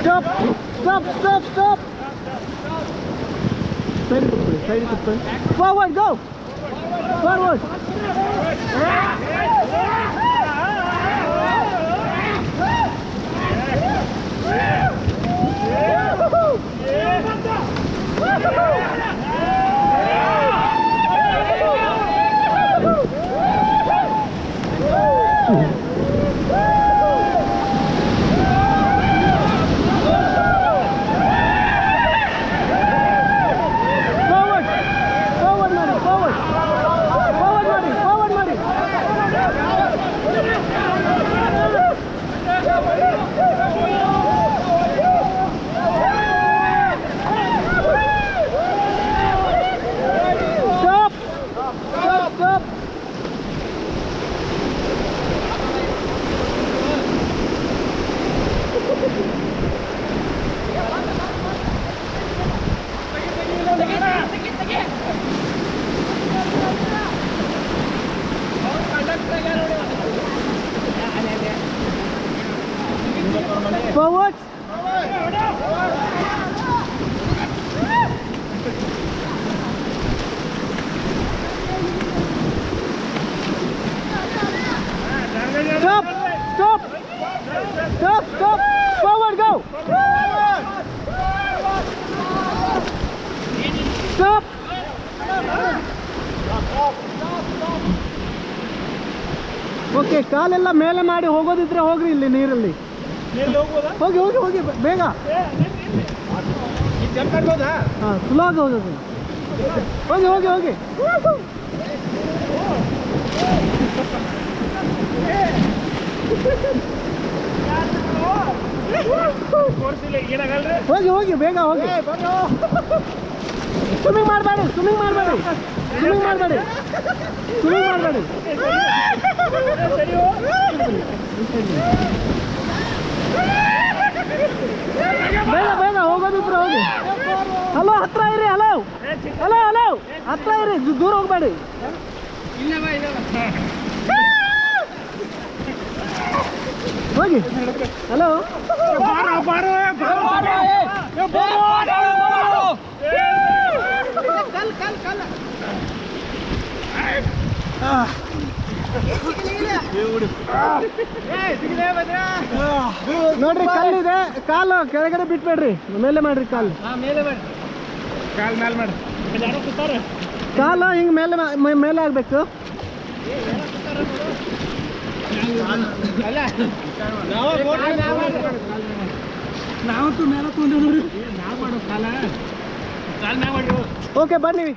Stop! Stop! Stop! Stop! Side it. Forward, go! Forward! Forward! Stop! Stop! Stop! Stop! Forward, go! Stop! Okay, ಕಾಲೆಲ್ಲ ಮೇಲೆ ಮಾಡಿ ಹೋಗೋದಿದ್ರೆ ಹೋಗ್ರಿ ಇಲ್ಲಿ ನೀರಲ್ಲಿ. ಹೋಗಿ ಹೋಗಿ ಹೋಗಿ ಬೇಗ. ಹಾಂ, ಸ್ಲೋ ಆಗಿ ಹೋಗೋದು. ಹೋಗಿ ಹೋಗಿ ಹೋಗಿ. ಹೋಗಿ ಹೋಗಿ ಬೇಗ ಹೋಗಿ. ಸ್ವಿಮ್ಮಿಂಗ್ ಮಾಡಬೇಡಿ, ಸ್ವಿಮ್ಮಿಂಗ್ ಮಾಡಬೇಡಿ, ಸ್ವಿಮ್ಮಿಂಗ್ ಮಾಡಬೇಡಿ, ಸ್ವಿಮ್ಮಿಂಗ್ ಮಾಡಬೇಡಿ. ಬೇಗ ಬೇಗ ಹೋಗೋದಿದ್ರೆ ಹೋಗಿ. ಹಲೋ, ಹತ್ರ ಇರಿ. ಹಲೋ ಹಲೋ ಹಲೋ, ಹತ್ರ ಇರಿ, ದೂರ ಹೋಗ್ಬೇಡಿ. ಹೋಗಿ. ಹಲೋ, ನೋಡ್ರಿ, ಕಲ್ಲಿದೆ, ಕಾಲು ಕೆಳಗಡೆ ಬಿಟ್ಬೇಡ್ರಿ, ಮೇಲೆ ಮಾಡ್ರಿ. ಕಾಲು ಕಾಲು ಹಿಂಗೆ ಮೇಲೆ ಆಗ್ಬೇಕು. ಓಕೆ, ಬನ್ನಿ.